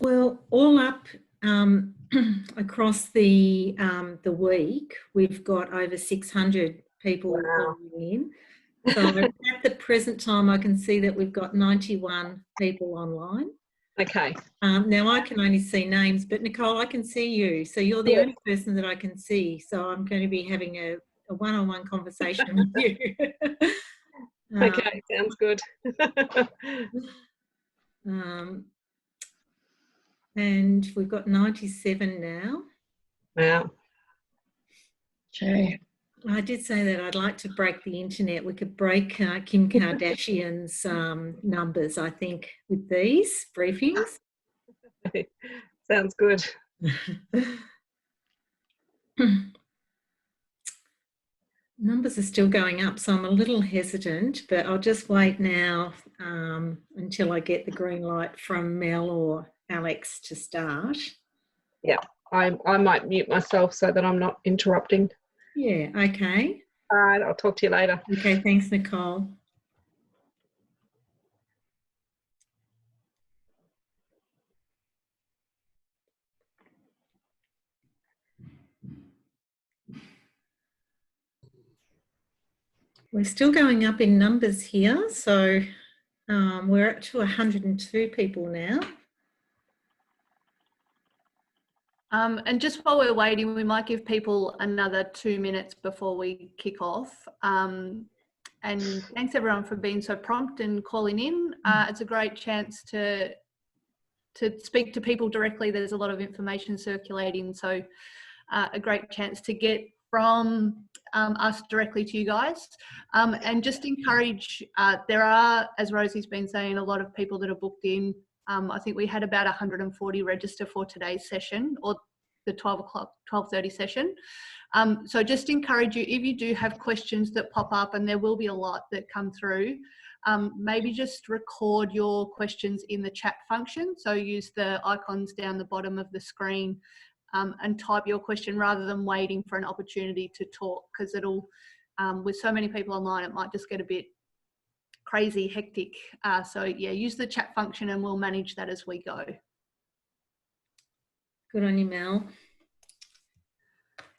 Well, all up across the week, we've got over 600 people Wow. calling in. So at the present time, I can see that we've got 91 people online. Okay. Now I can only see names, but Nicole, I can see you. So you're the only person that I can see. So I'm going to be having a one-on-one conversation with you. Okay, sounds good. And we've got 97 now. Wow. Okay. I did say that I'd like to break the internet. We could break Kim Kardashian's numbers, I think, with these briefings. Sounds good. Numbers are still going up, so I'm a little hesitant, but I'll just wait now until I get the green light from Mel or Alex to start. Yeah, I might mute myself so that I'm not interrupting. Yeah, okay. All right, I'll talk to you later. Okay, thanks, Nicole. We're still going up in numbers here, so we're up to 102 people now. And just while we're waiting, we might give people another 2 minutes before we kick off. And thanks everyone for being so prompt and calling in. It's a great chance to speak to people directly. There's a lot of information circulating, so a great chance to get from us directly to you guys. And just encourage, there are, as Rosie's been saying, a lot of people that are booked in. I think we had about 140 register for today's session, or the 12:30 session. So just encourage you, if you do have questions that pop up, and there will be a lot that come through, maybe just record your questions in the chat function. So use the icons down the bottom of the screen and type your question rather than waiting for an opportunity to talk, because it'll, with so many people online, it might just get a bit crazy, hectic. So yeah, use the chat function and we'll manage that as we go. Good on you, Mel.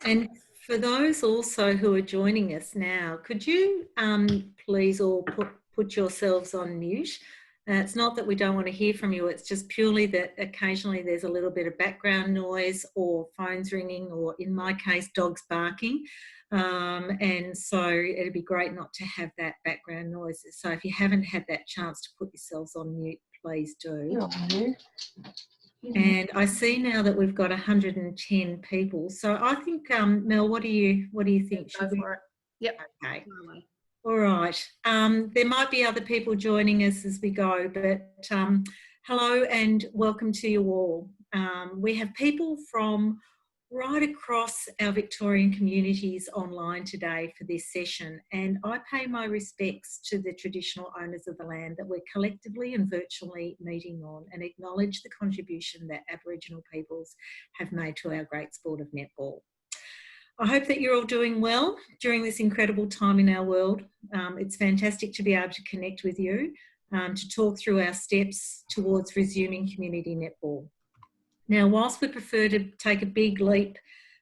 And for those also who are joining us now, could you please all put yourselves on mute? It's not that we don't want to hear from you, it's just purely that occasionally there's a little bit of background noise or phones ringing, or in my case, dogs barking. And so it'd be great not to have that background noise. So if you haven't had that chance to put yourselves on mute, please do. And I see now that we've got 110 people. So I think, Mel, what do you think? Go for it. Yep. Okay. All right. There might be other people joining us as we go, but hello and welcome to you all. We have people from right across our Victorian communities online today for this session, and I pay my respects to the traditional owners of the land that we're collectively and virtually meeting on, and acknowledge the contribution that Aboriginal peoples have made to our great sport of netball. I hope that you're all doing well during this incredible time in our world. It's fantastic to be able to connect with you, to talk through our steps towards resuming community netball. Now, whilst we prefer to take a big leap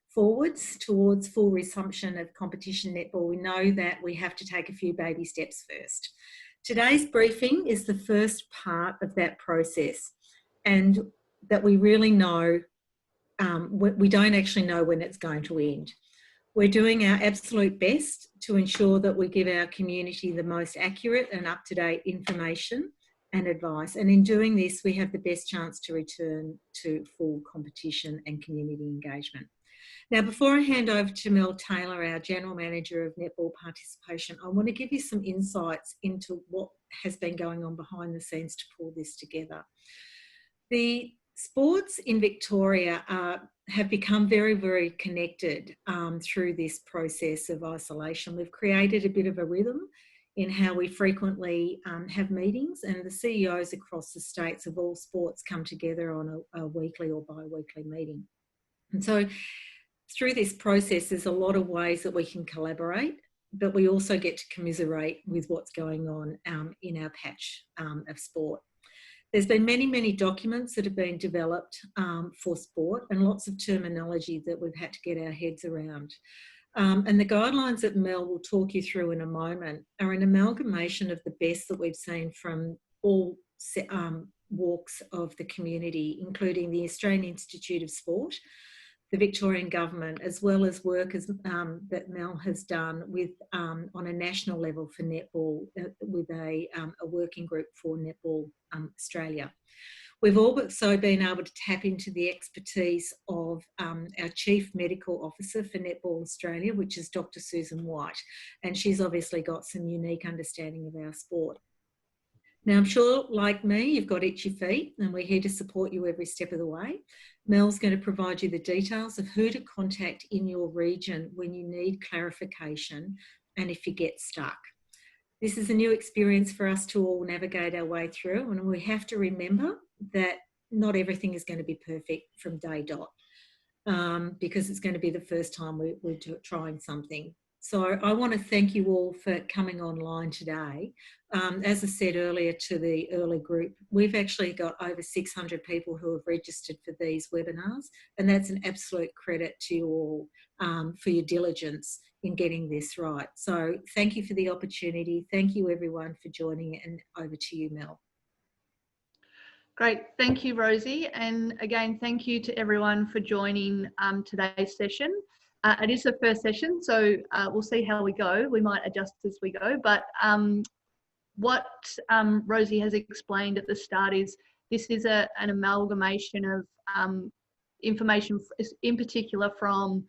forwards towards full resumption of competition netball, we know that we have to take a few baby steps first. Today's briefing is the first part of that process, and that we really know, we don't actually know when it's going to end. We're doing our absolute best to ensure that we give our community the most accurate and up-to-date information and advice. And in doing this, we have the best chance to return to full competition and community engagement. Now, before I hand over to Mel Taylor, our General Manager of Netball Participation, I want to give you some insights into what has been going on behind the scenes to pull this together. The sports in Victoria have become very, very connected through this process of isolation. We've created a bit of a rhythm in how we frequently have meetings, and the CEOs across the states of all sports come together on a weekly or bi-weekly meeting. And so through this process, there's a lot of ways that we can collaborate, but we also get to commiserate with what's going on in our patch of sport. There's been many documents that have been developed for sport, and lots of terminology that we've had to get our heads around. And the guidelines that Mel will talk you through in a moment are an amalgamation of the best that we've seen from all walks of the community, including the Australian Institute of Sport, the Victorian Government, as well as work that Mel has done with on a national level for netball, with a working group for Netball Australia. We've also been able to tap into the expertise of our Chief Medical Officer for Netball Australia, which is Dr. Susan White, and she's obviously got some unique understanding of our sport. Now, I'm sure, like me, you've got itchy feet, and we're here to support you every step of the way. Mel's going to provide you the details of who to contact in your region when you need clarification and if you get stuck. This is a new experience for us to all navigate our way through, and we have to remember that not everything is going to be perfect from day dot, because it's going to be the first time we're trying something. So I want to thank you all for coming online today. As I said earlier to the early group, we've actually got over 600 people who have registered for these webinars, and that's an absolute credit to you all for your diligence in getting this right. So thank you for the opportunity. Thank you everyone for joining, and over to you, Mel. Great, thank you, Rosie. And again, thank you to everyone for joining today's session. It is the first session, so we'll see how we go. We might adjust as we go, but what Rosie has explained at the start is this is an amalgamation of information, in particular from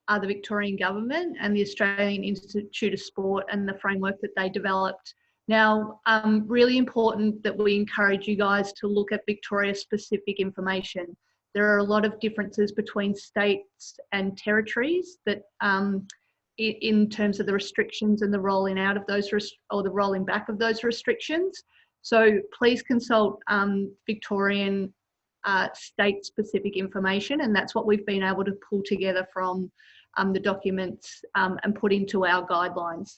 the Victorian Government and the Australian Institute of Sport and the framework that they developed. Now, really important that we encourage you guys to look at Victoria-specific information. There are a lot of differences between states and territories that in terms of the restrictions and the rolling out of those or the rolling back of those restrictions. So please consult Victorian state-specific information, and that's what we've been able to pull together from the documents and put into our guidelines.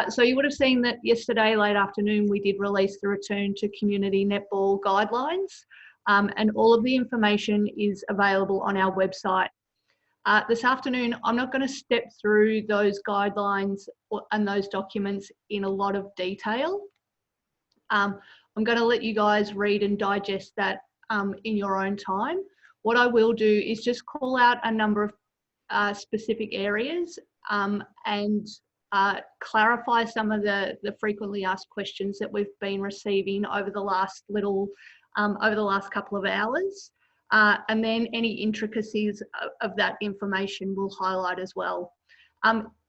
So you would have seen that yesterday late afternoon we did release the Return to Community Netball guidelines, and all of the information is available on our website. This afternoon, I'm not going to step through those guidelines and those documents in a lot of detail. I'm going to let you guys read and digest that in your own time. What I will do is just call out a number of specific areas and clarify some of the frequently asked questions that we've been receiving over the last couple of hours. And then any intricacies of that information we'll highlight as well.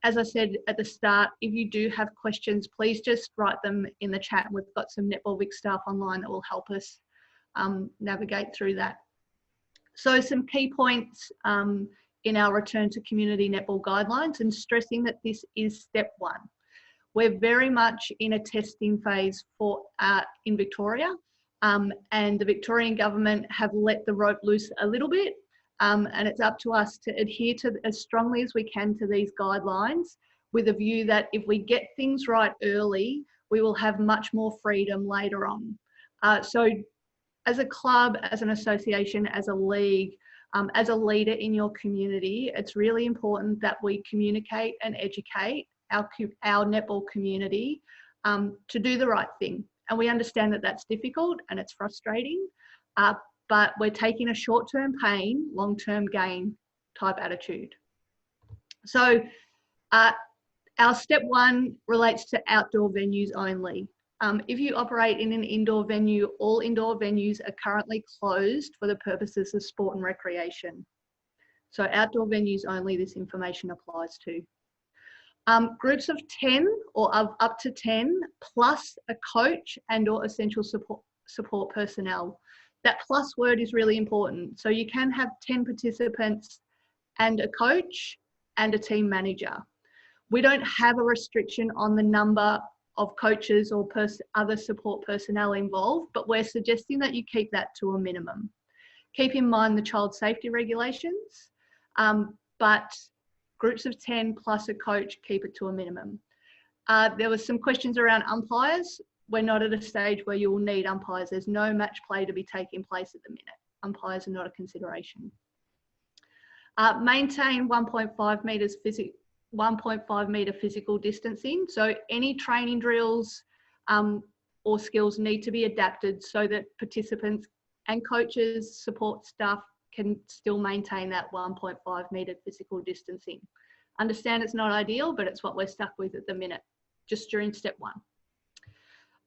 As I said at the start, if you do have questions, please just write them in the chat. We've got some Netball Vic staff online that will help us navigate through that. So some key points in our Return to Community Netball guidelines, and stressing that this is step one. We're very much in a testing phase for in Victoria. And the Victorian Government have let the rope loose a little bit, and it's up to us to adhere to as strongly as we can to these guidelines, with a view that if we get things right early, we will have much more freedom later on. So as a club, as an association, as a league, as a leader in your community, it's really important that we communicate and educate our netball community to do the right thing. And we understand that that's difficult and it's frustrating, but we're taking a short-term pain, long-term gain type attitude. So our step one relates to outdoor venues only. If you operate in an indoor venue, all indoor venues are currently closed for the purposes of sport and recreation. So outdoor venues only, this information applies to. Groups of 10 or of up to 10 plus a coach and or essential support personnel. That plus word is really important. So you can have 10 participants and a coach and a team manager. We don't have a restriction on the number of coaches or other support personnel involved, but we're suggesting that you keep that to a minimum. Keep in mind the child safety regulations, but groups of 10 plus a coach, keep it to a minimum. There were some questions around umpires. we're not at a stage where you will need umpires. There's no match play to be taking place at the minute. Umpires are not a consideration. Maintain 1.5 metre physical distancing. So any training drills or skills need to be adapted so that participants and coaches, support staff can still maintain that 1.5 metre physical distancing. Understand it's not ideal, but it's what we're stuck with at the minute, just during step 1.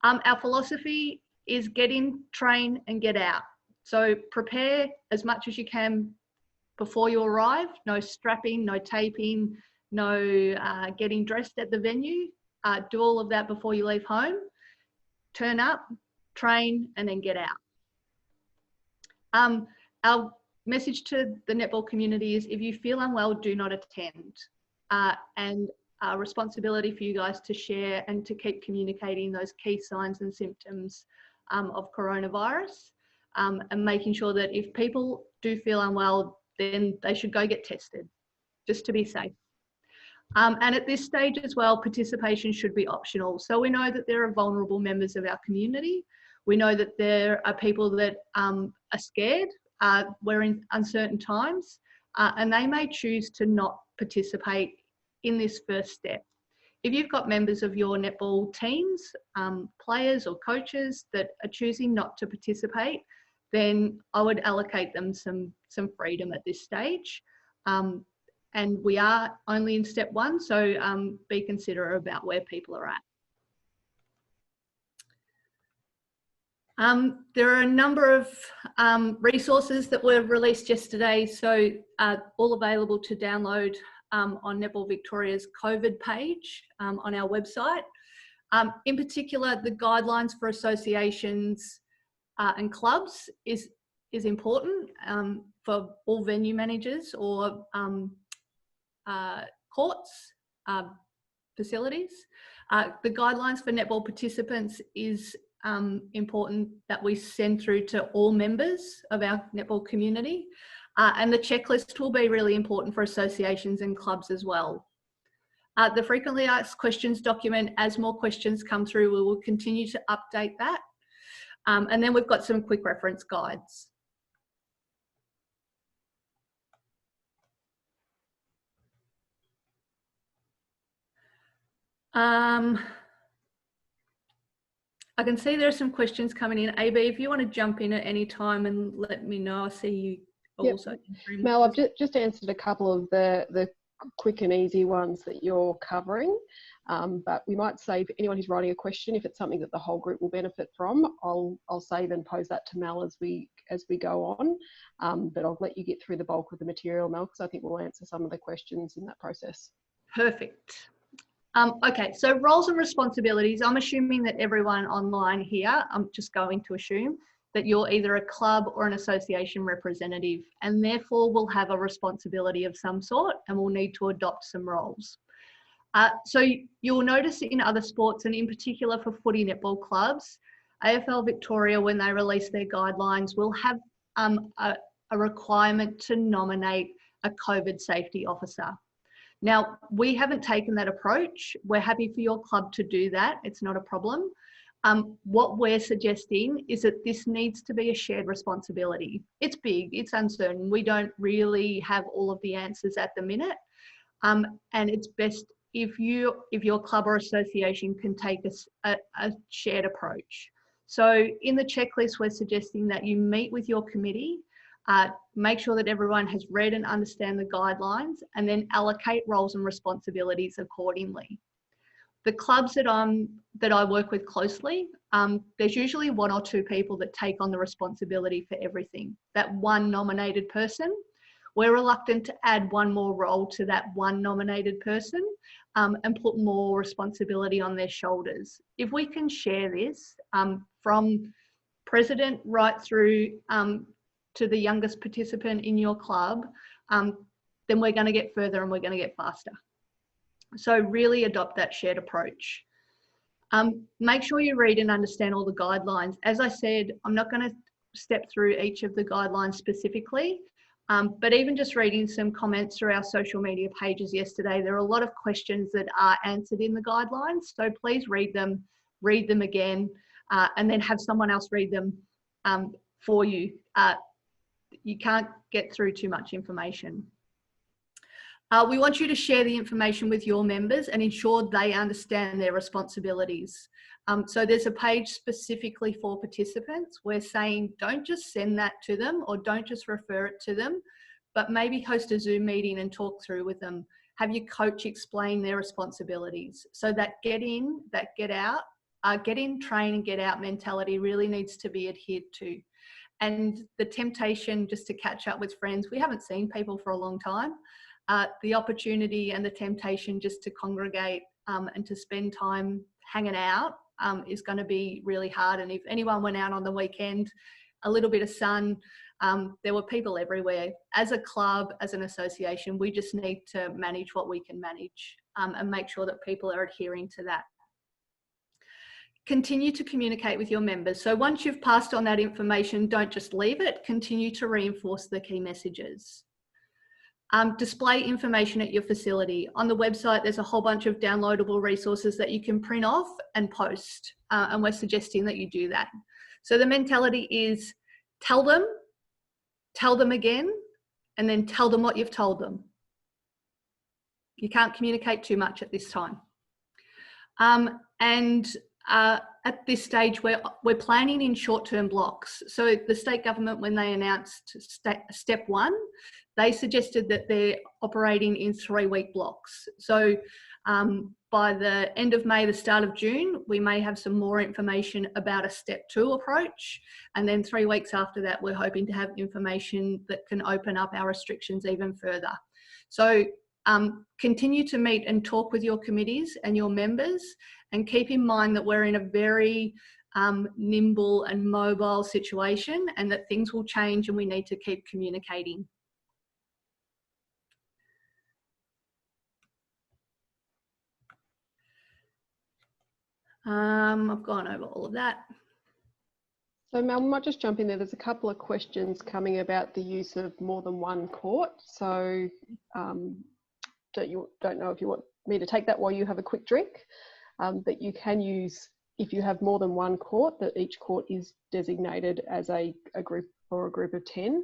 Our philosophy is get in, train and get out. So prepare as much as you can before you arrive. No strapping, no taping, no getting dressed at the venue. Do all of that before you leave home. Turn up, train and then get out. Our message to the netball community is if you feel unwell, do not attend. And responsibility for you guys to share and to keep communicating those key signs and symptoms of coronavirus, and making sure that if people do feel unwell, then they should go get tested just to be safe. And at this stage as well, participation should be optional. So we know that there are vulnerable members of our community. We know that there are people that are scared. We're in uncertain times, and they may choose to not participate in this first step. If you've got members of your netball teams, players or coaches that are choosing not to participate, then I would allocate them some freedom at this stage. And we are only in step 1, so be considerate about where people are at. There are a number of resources that were released yesterday, so all available to download on Netball Victoria's COVID page on our website. In particular, the guidelines for associations and clubs is important for all venue managers or courts, facilities. The guidelines for netball participants is important that we send through to all members of our netball community. And the checklist will be really important for associations and clubs as well. The frequently asked questions document, as more questions come through, we will continue to update that. And then we've got some quick reference guides. I can see there are some questions coming in. AB, if you want to jump in at any time and let me know, I see you also. Yep. Mel, I've just answered a couple of the quick and easy ones that you're covering, but we might save anyone who's writing a question, if it's something that the whole group will benefit from, I'll save and pose that to Mel as we go on, but I'll let you get through the bulk of the material, Mel, because I think we'll answer some of the questions in that process. Perfect. Okay, so roles and responsibilities. I'm assuming that everyone online here, I'm just going to assume that you're either a club or an association representative, and therefore will have a responsibility of some sort and will need to adopt some roles. So you'll notice in other sports, and in particular for footy netball clubs, AFL Victoria, when they release their guidelines, will have a requirement to nominate a COVID safety officer. Now, we haven't taken that approach. We're happy for your club to do that. It's not a problem. What we're suggesting is that this needs to be a shared responsibility. It's big, it's uncertain. We don't really have all of the answers at the minute. And it's best if your club or association can take a shared approach. So in the checklist, we're suggesting that you meet with your committee, make sure that everyone has read and understand the guidelines, and then allocate roles and responsibilities accordingly. The clubs that I work with closely, there's usually 1 or 2 people that take on the responsibility for everything. That one nominated person, we're reluctant to add one more role to that one nominated person and put more responsibility on their shoulders. If we can share this from president right through to the youngest participant in your club, then we're going to get further and we're going to get faster. So really adopt that shared approach. Make sure you read and understand all the guidelines. As I said, I'm not going to step through each of the guidelines specifically, but even just reading some comments through our social media pages yesterday, there are a lot of questions that are answered in the guidelines. So please read them, read them again, and then have someone else read them for you. You can't get through too much information. We want you to share the information with your members and ensure they understand their responsibilities. So there's a page specifically for participants. We're saying don't just send that to them or don't just refer it to them, but maybe host a Zoom meeting and talk through with them. Have your coach explain their responsibilities. So that get in, that get out, get in, train and get out mentality really needs to be adhered to. And the temptation just to catch up with friends, we haven't seen people for a long time. The opportunity and the temptation just to congregate and to spend time hanging out is going to be really hard. And if anyone went out on the weekend, a little bit of sun, there were people everywhere. As a club, as an association, we just need to manage what we can manage and make sure that people are adhering to that. Continue to communicate with your members. So once you've passed on that information, don't just leave it, continue to reinforce the key messages. Display information at your facility. On the website, there's a whole bunch of downloadable resources that you can print off and post, and we're suggesting that you do that. So the mentality is tell them again, and then tell them what you've told them. You can't communicate too much at this time. At this stage, we're planning in short-term blocks. So the state government, when they announced step 1, they suggested that they're operating in 3-week blocks. So by the end of May, the start of June, we may have some more information about a step 2 approach. And then 3 weeks after that, we're hoping to have information that can open up our restrictions even further. So continue to meet and talk with your committees and your members, and keep in mind that we're in a very nimble and mobile situation, and that things will change and we need to keep communicating. I've gone over all of that. So Mel, we might just jump in there. There's a couple of questions coming about the use of more than one court. So don't know if you want me to take that while you have a quick drink, but you can use, if you have more than one court, that each court is designated as a group or a group of 10.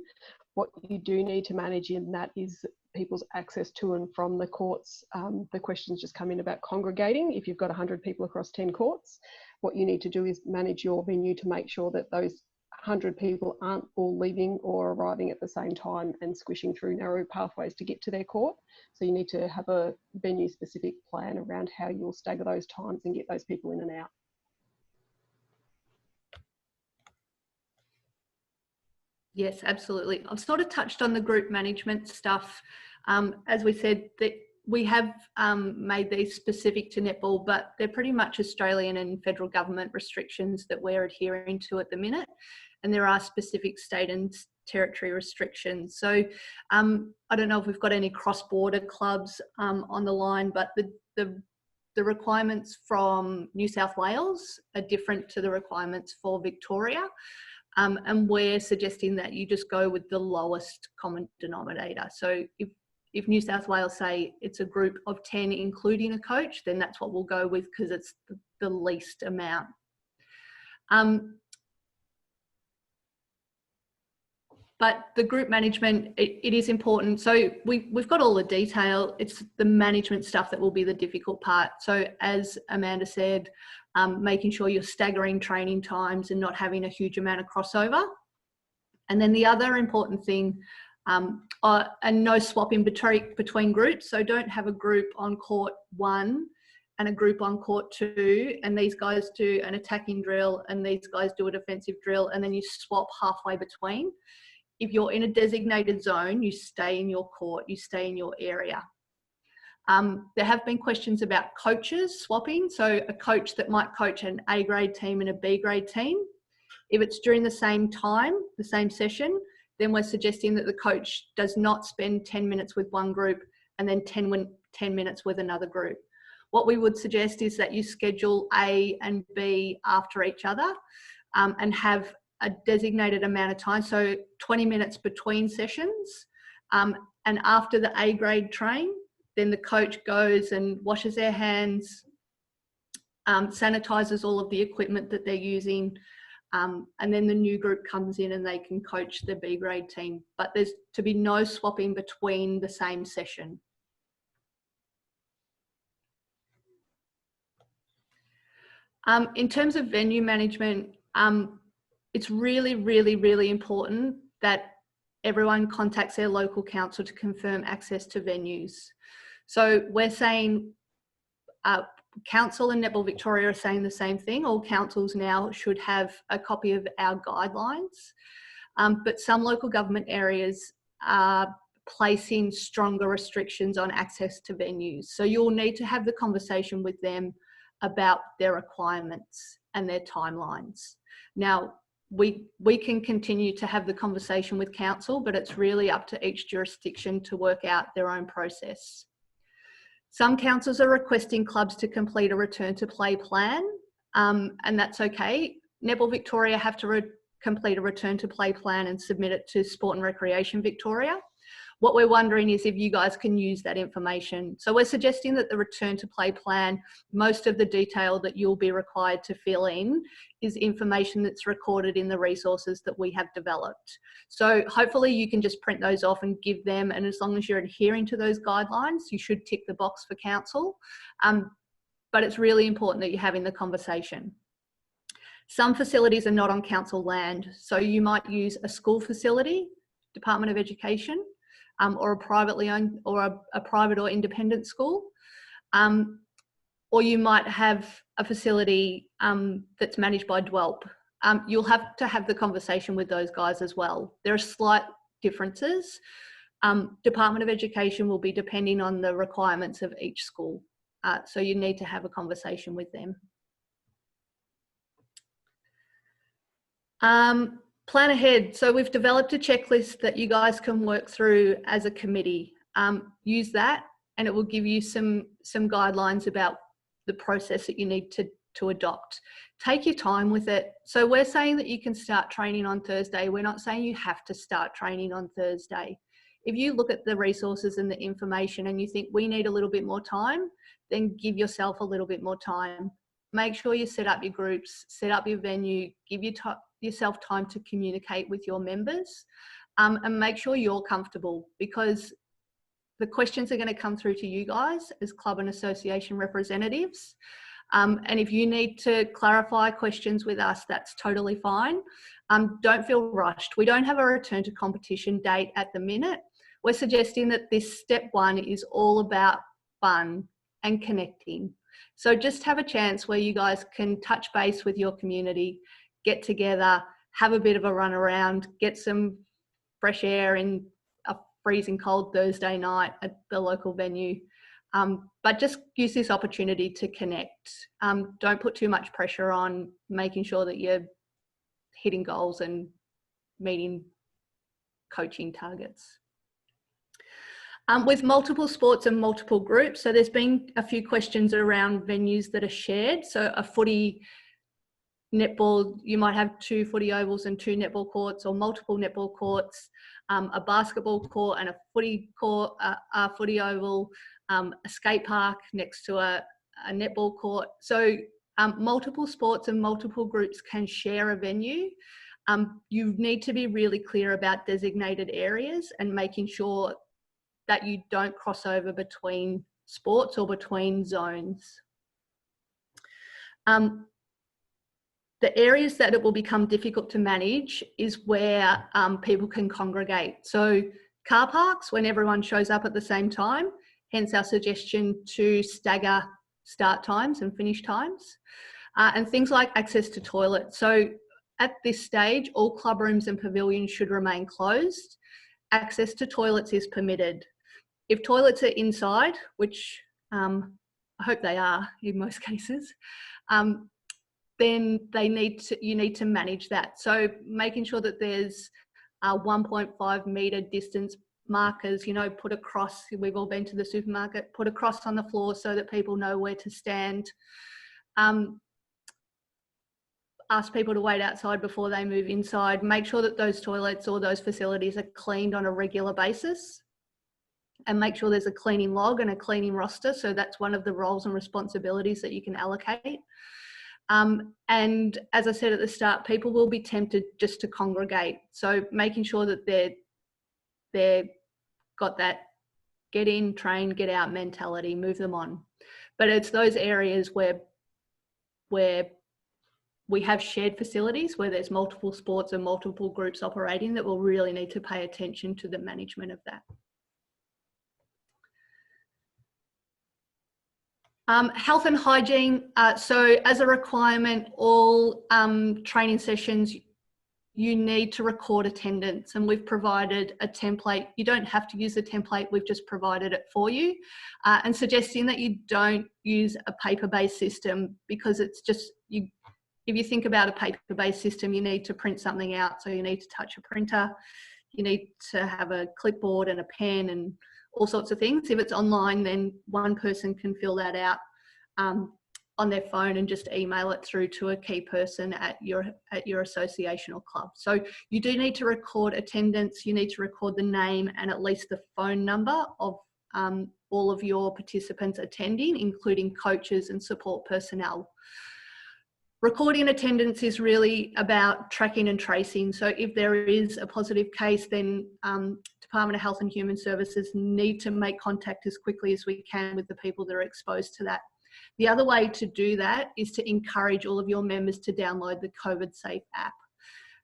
What you do need to manage in that is people's access to and from the courts. The questions just come in about congregating. If you've got 100 people across 10 courts, what you need to do is manage your venue to make sure that those 100 people aren't all leaving or arriving at the same time and squishing through narrow pathways to get to their court. So you need to have a venue specific plan around how you'll stagger those times and get those people in and out. Yes, absolutely. I've sort of touched on the group management stuff. As we said, that we have made these specific to netball, but they're pretty much Australian and federal government restrictions that we're adhering to at the minute. And there are specific state and territory restrictions. So I don't know if we've got any cross-border clubs on the line, but the requirements from New South Wales are different to the requirements for Victoria. And we're suggesting that you just go with the lowest common denominator. So if New South Wales say it's a group of 10 including a coach, then that's what we'll go with because it's the least amount. But the group management, it is important. So we've got all the detail. It's the management stuff that will be the difficult part. So as Amanda said, making sure you're staggering training times and not having a huge amount of crossover. And then the other important thing, and no swapping between groups. So don't have a group on court 1 and a group on court 2, and these guys do an attacking drill and these guys do a defensive drill, and then you swap halfway between. If you're in a designated zone, you stay in your court, you stay in your area. There have been questions about coaches swapping. So a coach that might coach an A grade team and a B grade team. If it's during the same time, the same session, then we're suggesting that the coach does not spend 10 minutes with one group and then 10 minutes with another group. What we would suggest is that you schedule A and B after each other and have a designated amount of time, so 20 minutes between sessions. And after the A grade train, then the coach goes and washes their hands, sanitizes all of the equipment that they're using, and then the new group comes in and they can coach the B grade team. But there's to be no swapping between the same session. In terms of venue management, it's really, really, really important that everyone contacts their local council to confirm access to venues. So we're saying Council and Netball Victoria are saying the same thing. All councils now should have a copy of our guidelines, but some local government areas are placing stronger restrictions on access to venues. So you'll need to have the conversation with them about their requirements and their timelines. Now, we can continue to have the conversation with council, but it's really up to each jurisdiction to work out their own process. Some councils are requesting clubs to complete a return to play plan, and that's okay. Netball Victoria have to complete a return to play plan and submit it to Sport and Recreation Victoria. What we're wondering is if you guys can use that information. So we're suggesting that the return to play plan, most of the detail that you'll be required to fill in is information that's recorded in the resources that we have developed. So hopefully you can just print those off and give them, and as long as you're adhering to those guidelines, you should tick the box for council. But it's really important that you're having the conversation. Some facilities are not on council land, so you might use a school facility, Department of Education, or a privately owned or a private or independent school. Or you might have a facility that's managed by DWELP. You'll have to have the conversation with those guys as well. There are slight differences. Department of Education will be depending on the requirements of each school. So you need to have a conversation with them. Plan ahead. So we've developed a checklist that you guys can work through as a committee. Use that and it will give you some guidelines about the process that you need to adopt. Take your time with it. So we're saying that you can start training on Thursday. We're not saying you have to start training on Thursday. If you look at the resources and the information and you think we need a little bit more time, then give yourself a little bit more time. Make sure you set up your groups, set up your venue, give yourself time to communicate with your members, and make sure you're comfortable, because the questions are going to come through to you guys as club and association representatives. And if you need to clarify questions with us, that's totally fine. Don't feel rushed. We don't have a return to competition date at the minute. We're suggesting that this step one is all about fun and connecting. So just have a chance where you guys can touch base with your community, get together, have a bit of a run around, get some fresh air in a freezing cold Thursday night at the local venue. But just use this opportunity to connect. Don't put too much pressure on making sure that you're hitting goals and meeting coaching targets. With multiple sports and multiple groups, so there's been a few questions around venues that are shared. So a footy, netball, you might have 2 footy ovals and 2 netball courts, or multiple netball courts, a basketball court and a footy court, a footy oval, a skate park next to a netball court. So multiple sports and multiple groups can share a venue. You need to be really clear about designated areas and making sure that you don't cross over between sports or between zones. The areas that it will become difficult to manage is where people can congregate. So car parks, when everyone shows up at the same time, hence our suggestion to stagger start times and finish times. And things like access to toilets. So at this stage, all club rooms and pavilions should remain closed. Access to toilets is permitted. If toilets are inside, which I hope they are in most cases, then you need to manage that. So making sure that there's 1.5 metre distance markers, put across, we've all been to the supermarket, put across on the floor so that people know where to stand. Ask people to wait outside before they move inside. Make sure that those toilets or those facilities are cleaned on a regular basis. and make sure there's a cleaning log and a cleaning roster. So that's one of the roles and responsibilities that you can allocate. And as I said at the start, people will be tempted just to congregate. So making sure that they're got that get in, train, get out mentality, move them on. But it's those areas where we have shared facilities, where there's multiple sports and multiple groups operating, that we'll really need to pay attention to the management of that. Health and hygiene. So as a requirement, all training sessions, you need to record attendance, and we've provided a template. You don't have to use the template, we've just provided it for you, and suggesting that you don't use a paper-based system, because it's just, if you think about a paper-based system, you need to print something out, so you need to touch a printer, you need to have a clipboard and a pen and all sorts of things. If it's online, then one person can fill that out on their phone and just email it through to a key person at your association or club. So you do need to record attendance, you need to record the name and at least the phone number of all of your participants attending, including coaches and support personnel. Recording attendance is really about tracking and tracing. So if there is a positive case, then Department of Health and Human Services need to make contact as quickly as we can with the people that are exposed to that. The other way to do that is to encourage all of your members to download the COVID Safe app.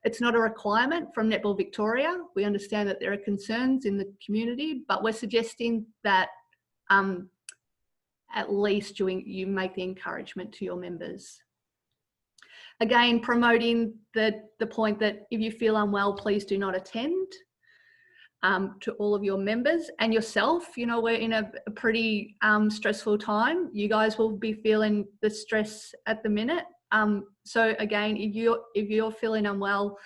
It's not a requirement from Netball Victoria. We understand that there are concerns in the community, but we're suggesting that at least you make the encouragement to your members. Again, promoting the point that if you feel unwell, please do not attend, to all of your members and yourself. You know, we're in a pretty stressful time. You guys will be feeling the stress at the minute. So again, if you're feeling unwell,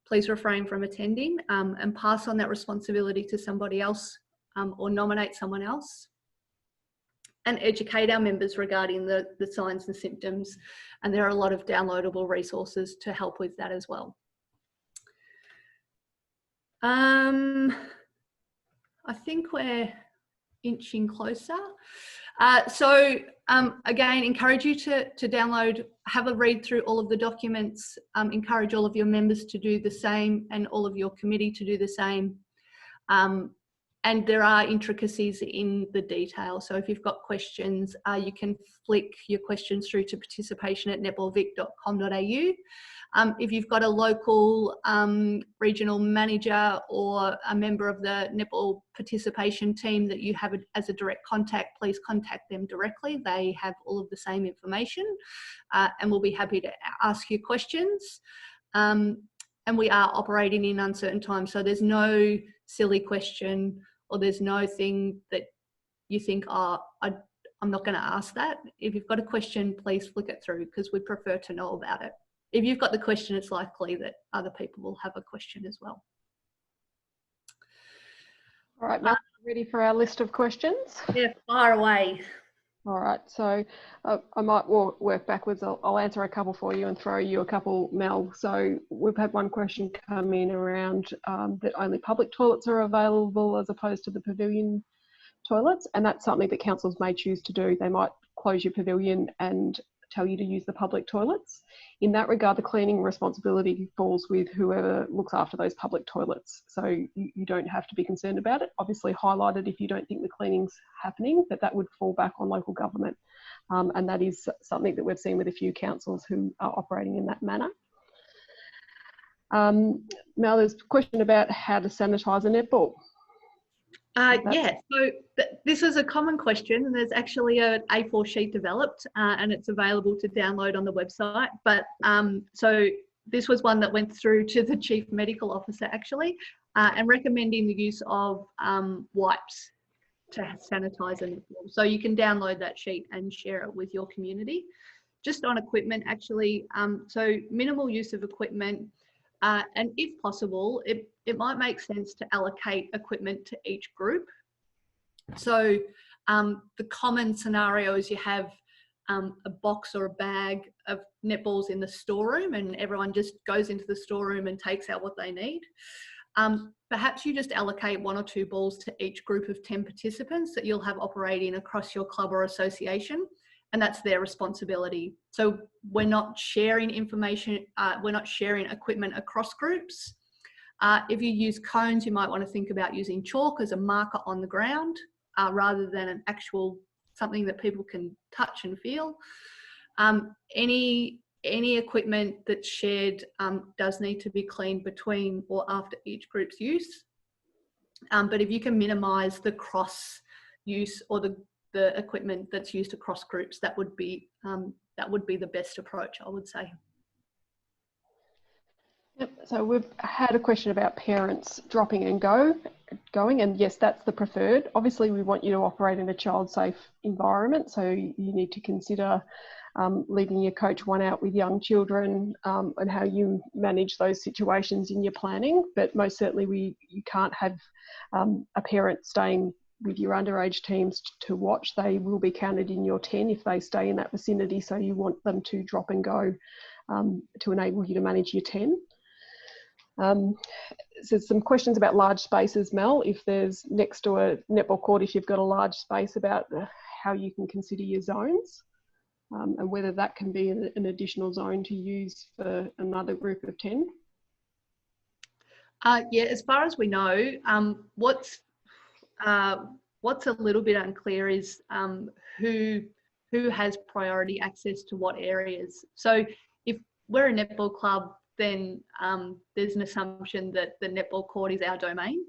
please refrain from attending, and pass on that responsibility to somebody else, or nominate someone else. And educate our members regarding the signs and symptoms. And there are a lot of downloadable resources to help with that as well. I think we're inching closer. Again, encourage you to download, have a read through all of the documents, encourage all of your members to do the same and all of your committee to do the same. And there are intricacies in the detail. So if you've got questions, you can flick your questions through to participation@netballvic.com.au. If you've got a local regional manager or a member of the netball participation team that you have as a direct contact, please contact them directly. They have all of the same information, and we'll be happy to ask you questions. And we are operating in uncertain times, so there's no silly question or there's no thing that you think, oh, I'm not going to ask that. If you've got a question, please flick it through, because we prefer to know about it. If you've got the question, it's likely that other people will have a question as well. All right, Mel, ready for our list of questions? Yeah, fire away. All right, so I might work backwards. I'll answer a couple for you and throw you a couple, Mel. So we've had one question come in around that only public toilets are available as opposed to the pavilion toilets, and that's something that councils may choose to do. They might close your pavilion and tell you to use the public toilets. In that regard, the cleaning responsibility falls with whoever looks after those public toilets. So you don't have to be concerned about it. Obviously highlight it if you don't think the cleaning's happening, but that would fall back on local government. And that is something that we've seen with a few councils who are operating in that manner. Now there's a question about how to sanitise a netball. Yeah, so this is a common question, and there's actually an A4 sheet developed, and it's available to download on the website. But so this was one that went through to the Chief Medical Officer actually, and recommending the use of wipes to sanitise a netball. So you can download that sheet and share it with your community. Just on equipment actually, so minimal use of equipment. And if possible, it might make sense to allocate equipment to each group. So the common scenario is you have a box or a bag of netballs in the storeroom, and everyone just goes into the storeroom and takes out what they need. perhaps you just allocate 1 or 2 balls to each group of 10 participants that you'll have operating across your club or association, and that's their responsibility. So we're not sharing information, we're not sharing equipment across groups. If you use cones, you might want to think about using chalk as a marker on the ground rather than an actual something that people can touch and feel. Any equipment that's shared does need to be cleaned between or after each group's use. But if you can minimise the cross use or the equipment that's used across groups, that would be the best approach, I would say. Yep. So we've had a question about parents dropping and going, and yes, that's the preferred. Obviously, we want you to operate in a child-safe environment, so you need to consider leaving your coach one out with young children and how you manage those situations in your planning. But most certainly, you can't have a parent staying with your underage teams to watch. They will be counted in your 10 if they stay in that vicinity, so you want them to drop and go to enable you to manage your 10. So some questions about large spaces, Mel, if there's next to a netball court, if you've got a large space, about how you can consider your zones and whether that can be an additional zone to use for another group of 10. Yeah, as far as we know, what's a little bit unclear is who has priority access to what areas. So if we're a netball club, then there's an assumption that the netball court is our domain.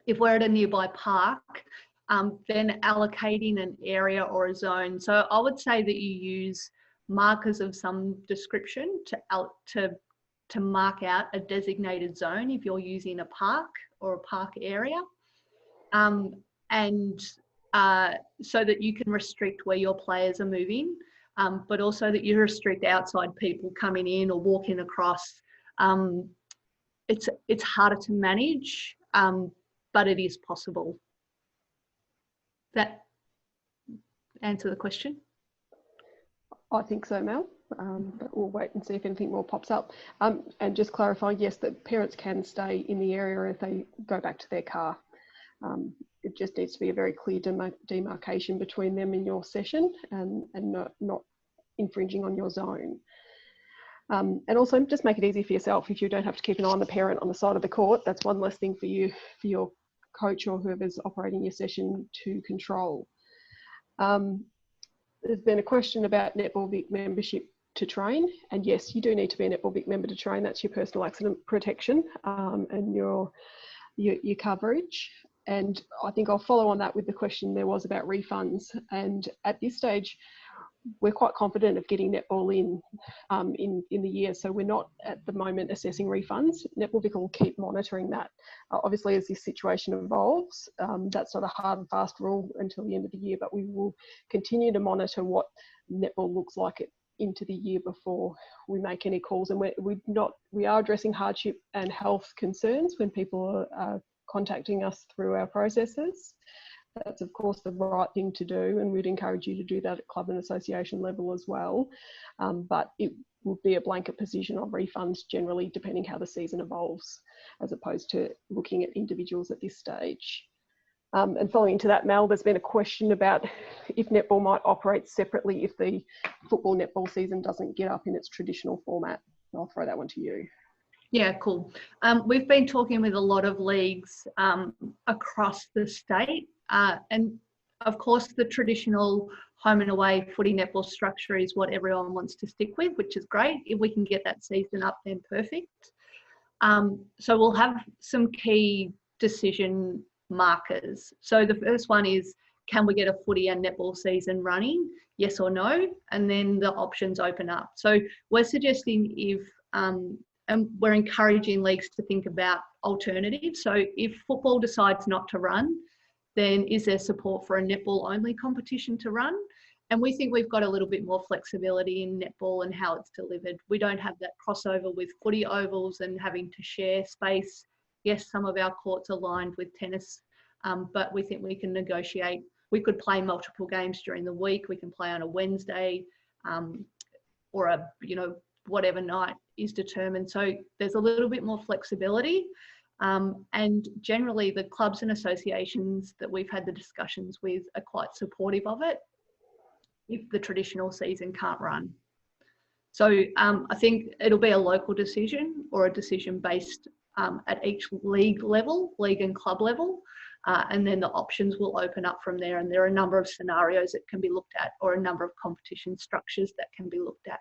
If we're at a nearby park, then allocating an area or a zone. So I would say that you use markers of some description to mark out a designated zone if you're using a park or a park area. And so that you can restrict where your players are moving. But also that you restrict outside people coming in or walking across. It's harder to manage, but it is possible. That answer the question? I think so, Mel, but we'll wait and see if anything more pops up. And just clarify, yes, that parents can stay in the area if they go back to their car. It just needs to be a very clear demarcation between them and your session and not infringing on your zone. And also just make it easy for yourself. If you don't have to keep an eye on the parent on the side of the court, that's one less thing for you, for your coach or whoever's operating your session to control. There's been a question about Netball Vic membership to train, and yes, you do need to be a Netball Vic member to train. That's your personal accident protection and your coverage. And I think I'll follow on that with the question there was about refunds. And at this stage, we're quite confident of getting netball in the year. So we're not at the moment assessing refunds. Netball Vic will keep monitoring that. Obviously, as this situation evolves, that's not a hard and fast rule until the end of the year, but we will continue to monitor what netball looks like into the year before we make any calls. And we are addressing hardship and health concerns when people are contacting us through our processes. That's of course the right thing to do, and we'd encourage you to do that at club and association level as well. But it will be a blanket position on refunds generally, depending how the season evolves, as opposed to looking at individuals at this stage. And following into that, Mel, there's been a question about if netball might operate separately if the football netball season doesn't get up in its traditional format. I'll throw that one to you. Yeah, cool. We've been talking with a lot of leagues across the state. And of course, the traditional home and away footy netball structure is what everyone wants to stick with, which is great. If we can get that season up, then perfect. So we'll have some key decision markers. So the first one is, can we get a footy and netball season running? Yes or no? And then the options open up. So we're suggesting and we're encouraging leagues to think about alternatives. So if football decides not to run, then is there support for a netball only competition to run? And we think we've got a little bit more flexibility in netball and how it's delivered. We don't have that crossover with footy ovals and having to share space. Yes, some of our courts are lined with tennis, but we think we can negotiate. We could play multiple games during the week. We can play on a Wednesday or whatever night is determined. So there's a little bit more flexibility. And generally the clubs and associations that we've had the discussions with are quite supportive of it if the traditional season can't run. So I think it'll be a local decision or a decision based at each league level, league and club level, and then the options will open up from there. And there are a number of scenarios that can be looked at, or a number of competition structures that can be looked at.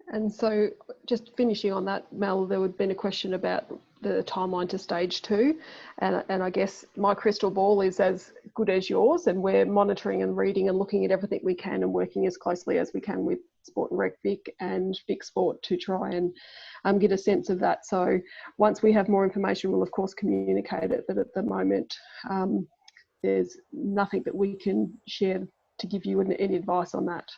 And so just finishing on that, Mel, there would have been a question about the timeline to stage 2. And I guess my crystal ball is as good as yours, and we're monitoring and reading and looking at everything we can and working as closely as we can with Sport and Rec Vic and Vic Sport to try and get a sense of that. So once we have more information, we'll of course communicate it, but at the moment there's nothing that we can share to give you any advice on that.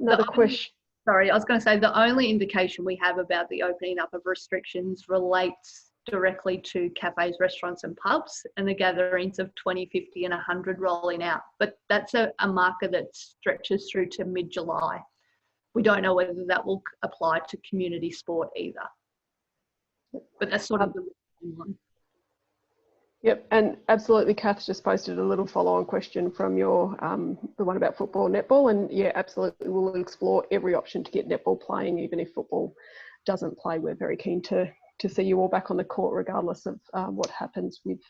Another question. Sorry, I was going to say the only indication we have about the opening up of restrictions relates directly to cafes, restaurants and pubs and the gatherings of 20, 50 and 100 rolling out. But that's a marker that stretches through to mid-July. We don't know whether that will apply to community sport either. But that's sort of the one. Yep, and absolutely, Kath just posted a little follow-on question from your, the one about football and netball, and yeah, absolutely, we'll explore every option to get netball playing, even if football doesn't play. We're very keen to see you all back on the court, regardless of what happens with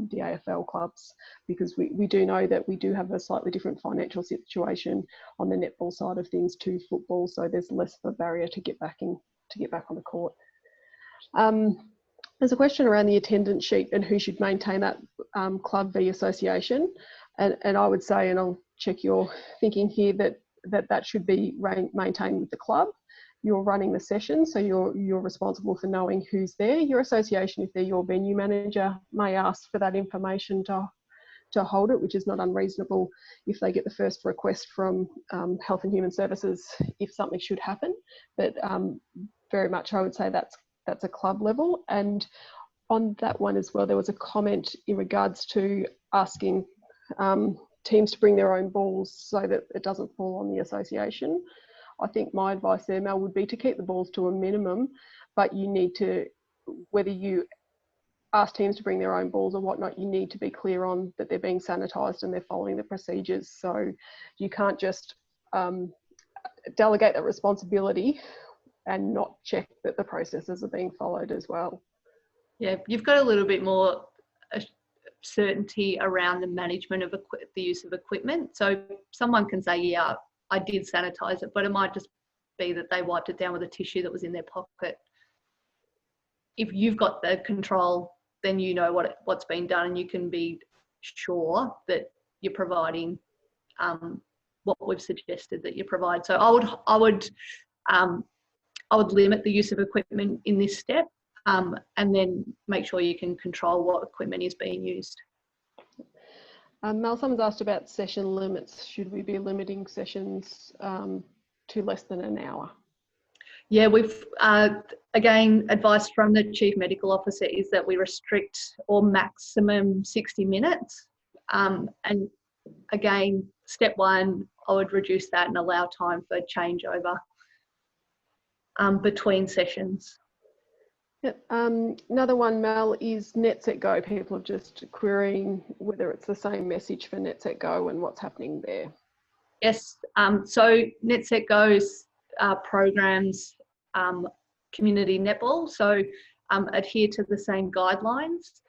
the AFL clubs, because we do know that we do have a slightly different financial situation on the netball side of things to football, so there's less of a barrier to get back on the court. There's a question around the attendance sheet and who should maintain that, club v association. And I would say, and I'll check your thinking here, that should be maintained with the club. You're running the session, so you're responsible for knowing who's there. Your association, if they're your venue manager, may ask for that information to hold it, which is not unreasonable if they get the first request from Health and Human Services if something should happen. But very much I would say that's a club level. And on that one as well, there was a comment in regards to asking teams to bring their own balls so that it doesn't fall on the association. I think my advice there, Mel, would be to keep the balls to a minimum, but you need to, whether you ask teams to bring their own balls or whatnot, you need to be clear on that they're being sanitised and they're following the procedures. So you can't just delegate that responsibility and not check that the processes are being followed as well. Yeah, you've got a little bit more certainty around the management of the use of equipment. So someone can say, yeah, I did sanitise it, but it might just be that they wiped it down with a tissue that was in their pocket. If you've got the control, then you know what's been done, and you can be sure that you're providing what we've suggested that you provide. So I would limit the use of equipment in this step, and then make sure you can control what equipment is being used. Mel, someone's asked about session limits. Should we be limiting sessions to less than an hour? Yeah, we've, again, advice from the Chief Medical Officer is that we restrict or maximum 60 minutes. And again, step 1, I would reduce that and allow time for changeover between sessions. Yep. Another one, Mel, is Net Set Go. People are just querying whether it's the same message for Net Set Go and what's happening there. Yes. So Net Set Go's programs community netball, so adhere to the same guidelines.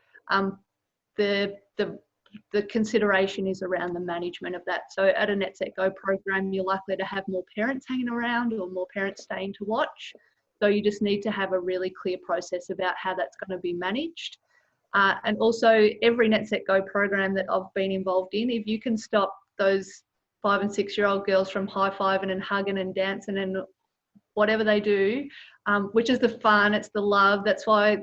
The consideration is around the management of that. So at a Net Set Go program, you're likely to have more parents hanging around or more parents staying to watch. So you just need to have a really clear process about how that's going to be managed. And also every Net Set Go program that I've been involved in, if you can stop those 5 and 6 year old girls from high-fiving and hugging and dancing and whatever they do, which is the fun, it's the love, that's why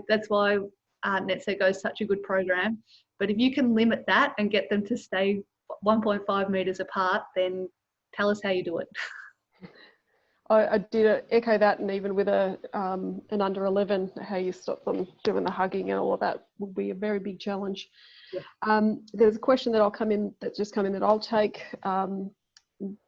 Net Set Go is such a good program. But if you can limit that and get them to stay 1.5 metres apart, then tell us how you do it. I did echo that, and even with an under 11, how you stop them doing the hugging and all of that would be a very big challenge. Yeah. There's a question that's just come in that I'll take,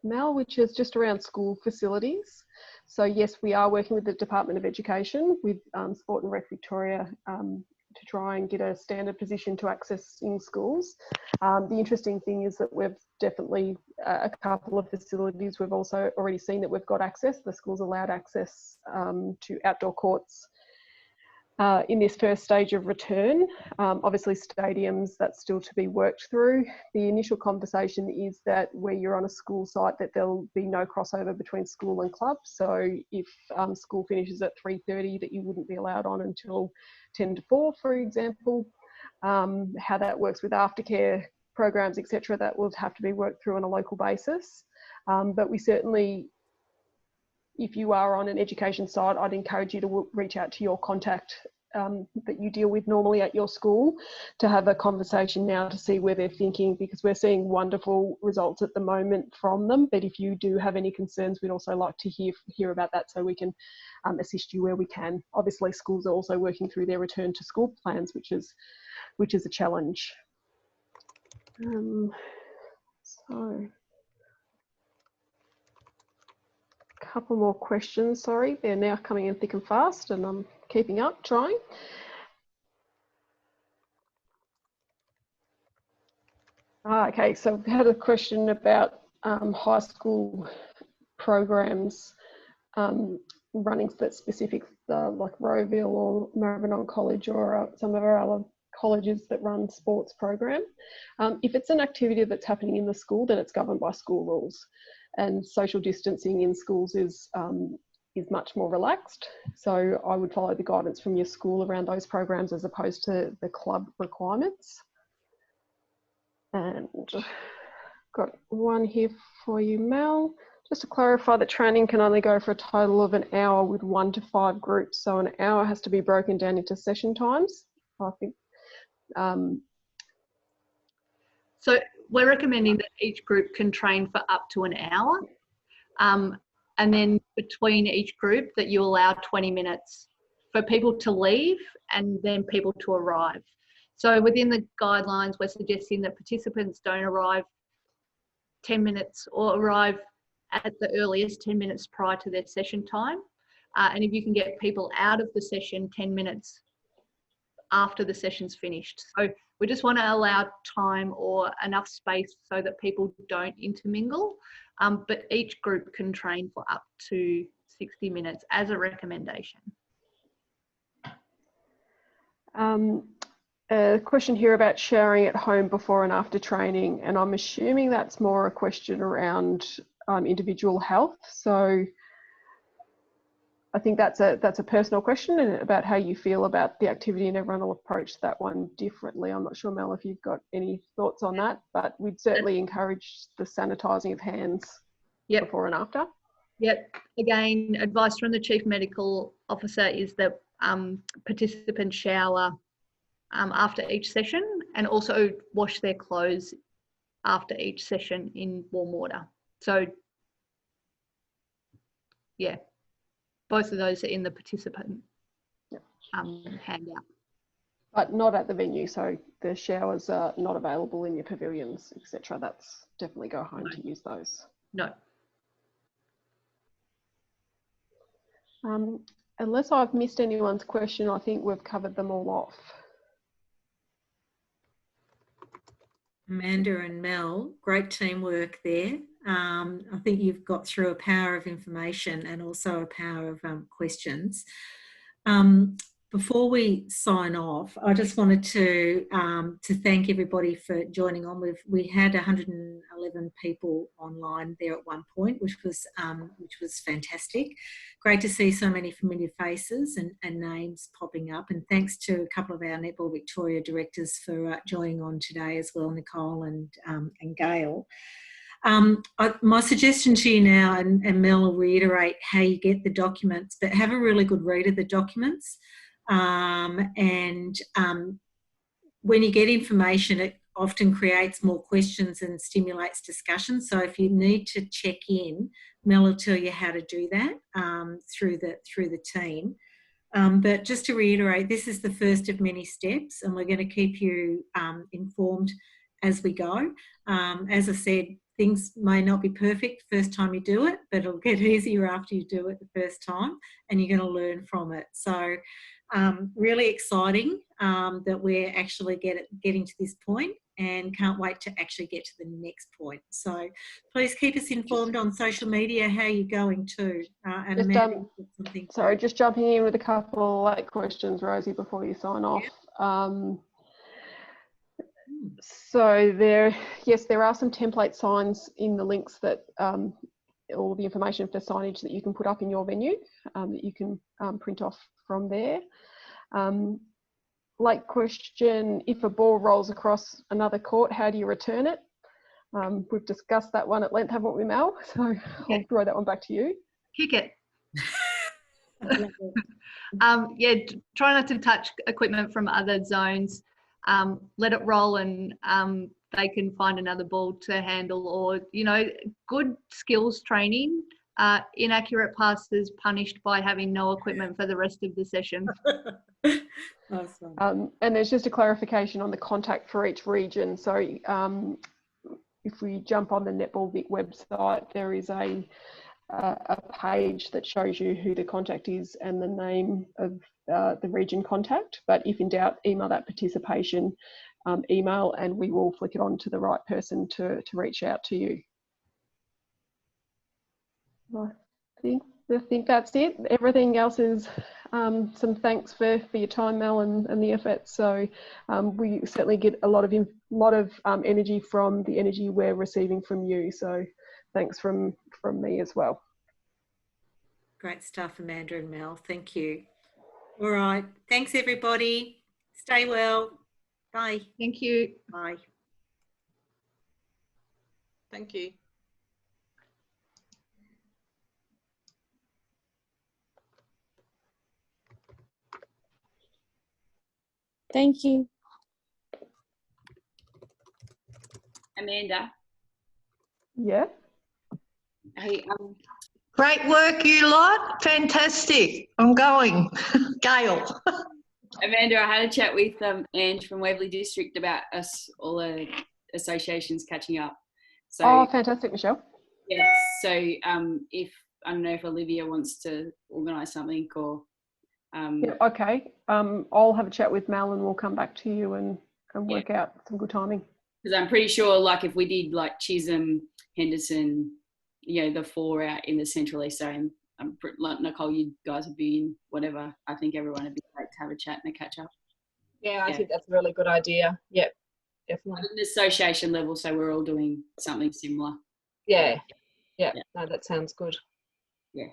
Mel, which is just around school facilities. So yes, we are working with the Department of Education, with Sport and Rec Victoria, to try and get a standard position to access in schools. The interesting thing is that we've definitely, a couple of facilities, we've also already seen that we've got access. The school's allowed access to outdoor courts in this first stage of return. Obviously stadiums, that's still to be worked through. The initial conversation is that where you're on a school site, that there'll be no crossover between school and club. So if school finishes at 3:30, that you wouldn't be allowed on until 10 to 4, for example. How that works with aftercare programs, etc., that will have to be worked through on a local basis. But we certainly, if you are on an education site, I'd encourage you to reach out to your contact that you deal with normally at your school to have a conversation now to see where they're thinking, because we're seeing wonderful results at the moment from them. But if you do have any concerns, we'd also like to hear about that, so we can assist you where we can. Obviously, schools are also working through their return to school plans, which is a challenge. So. Couple more questions, sorry. They're now coming in thick and fast and I'm keeping up, trying. Okay, so we've had a question about high school programs running that's specific, like Rowville or Maribyrnong College or some of our other colleges that run sports program. If it's an activity that's happening in the school, then it's governed by school rules. And social distancing in schools is much more relaxed. So I would follow the guidance from your school around those programs as opposed to the club requirements. And got one here for you, Mel. Just to clarify that training can only go for a total of an hour with 1 to 5 groups. So an hour has to be broken down into session times, I think. So we're recommending that each group can train for up to an hour. And then between each group that you allow 20 minutes for people to leave and then people to arrive. So within the guidelines, we're suggesting that participants don't arrive 10 minutes or arrive at the earliest 10 minutes prior to their session time. And if you can get people out of the session 10 minutes after the session's finished. So we just want to allow time or enough space so that people don't intermingle, but each group can train for up to 60 minutes as a recommendation. A question here about showering at home before and after training, and I'm assuming that's more a question around individual health. So I think that's a personal question and about how you feel about the activity, and everyone will approach that one differently. I'm not sure, Mel, if you've got any thoughts on that, but we'd certainly encourage the sanitising of hands before and after. Yep. Again, advice from the Chief Medical Officer is that participants shower after each session and also wash their clothes after each session in warm water. So, yeah. Both of those are in the participant handout. But not at the venue, so the showers are not available in your pavilions, etc. That's definitely go home to use those. No. Unless I've missed anyone's question, I think we've covered them all off. Amanda and Mel, great teamwork there. I think you've got through a power of information and also a power of questions. Before we sign off, I just wanted to thank everybody for joining on. We had 111 people online there at one point, which was fantastic. Great to see so many familiar faces and names popping up. And thanks to a couple of our Netball Victoria directors for joining on today as well, Nicole and Gail. My suggestion to you now, and Mel will reiterate how you get the documents, but have a really good read of the documents. When you get information, it often creates more questions and stimulates discussion. So if you need to check in, Mel will tell you how to do that through the team. But just to reiterate, this is the first of many steps, and we're going to keep you informed as we go. As I said, things may not be perfect first time you do it, but it'll get easier after you do it the first time, and you're going to learn from it. So really exciting that we're actually getting to this point, and can't wait to actually get to the next point. So please keep us informed on social media how you're going too. And Just, Amanda, you've got something. sorry, just jumping in with a couple of late questions, Rosie, before you sign off. So there are some template signs in the links that all the information for signage that you can put up in your venue that you can print off from there. Late question, if a ball rolls across another court, how do you return it? We've discussed that one at length, haven't we, Mel? So I'll throw that one back to you. Kick it. Yeah, try not to touch equipment from other zones. Let it roll, and they can find another ball to handle, or, you know, good skills training. Inaccurate passes punished by having no equipment for the rest of the session. Awesome. And there's just a clarification on the contact for each region. So if we jump on the Netball Vic website, there is a page that shows you who the contact is and the name of the region contact. But if in doubt, email that participation email, and we will flick it on to the right person to reach out to you. I think that's it. Everything else is some thanks for your time, Mel, and the effort. So we certainly get a lot of energy from the energy we're receiving from you. So thanks from me as well. Great stuff, Amanda and Mel. Thank you. All right. Thanks, everybody. Stay well. Bye. Thank you. Bye. Thank you. Thank you. Amanda. Yeah. Hey, Great work, you lot. Fantastic. I'm going. Gail. Amanda, I had a chat with Ange from Waverley District about us, all the associations catching up. So, Oh, fantastic, Michelle. yes. So if, I don't know if Olivia wants to organise something, or Yeah, okay. I'll have a chat with Mel and we'll come back to you and work out some good timing. because I'm pretty sure, like, if we did like Chisholm, Henderson, you know, the 4 out in the Central East Zone, like Nicole, you guys would be in whatever. I think everyone would be great to have a chat and a catch up. Yeah, I think that's a really good idea. Yep, definitely. At an association level, so we're all doing something similar. Yeah. No, that sounds good. Yeah.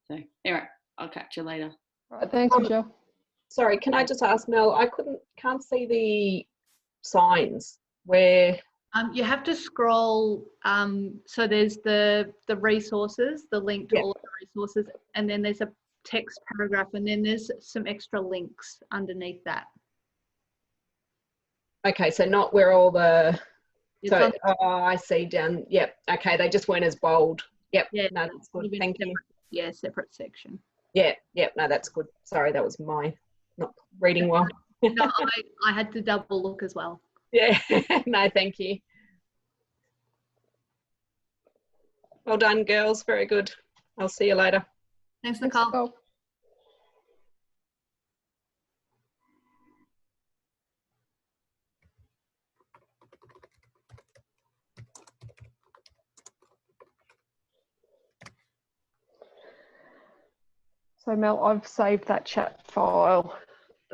So anyway, I'll catch you later. All right, thanks, Michelle. Sorry, can I just ask Mel? I can't see the signs where. You have to scroll. So there's the resources, the link to all of the resources, and then there's a text paragraph, and then there's some extra links underneath that. Okay, so not where all the. It's So on, I see down. Yep. Okay, they just weren't as bold. Yep. Yeah, No, that's good. within a Thank you. separate- Yeah, separate section. Yeah. Yep. No, that's good. Sorry, that was my not reading well. No, I had to double look as well. Yeah. No, thank you. Well done, girls. Very good. I'll see you later. Thanks, Thanks, Nicole. Nicole. So Mel, I've saved that chat file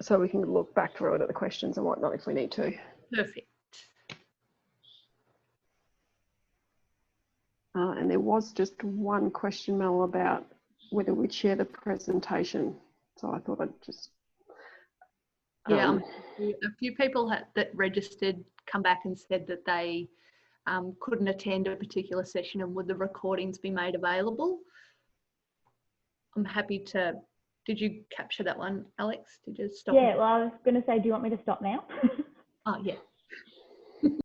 so we can look back through it at the questions and whatnot if we need to. Perfect. And there was just one question, Mel, about whether we'd share the presentation. So I thought I'd just... Yeah, a few people that registered come back and said that they couldn't attend a particular session, and would the recordings be made available? I'm happy to. Did you capture that one, Alex? Did you stop? Yeah, well, I was going to say, do you want me to stop now? Oh, yeah.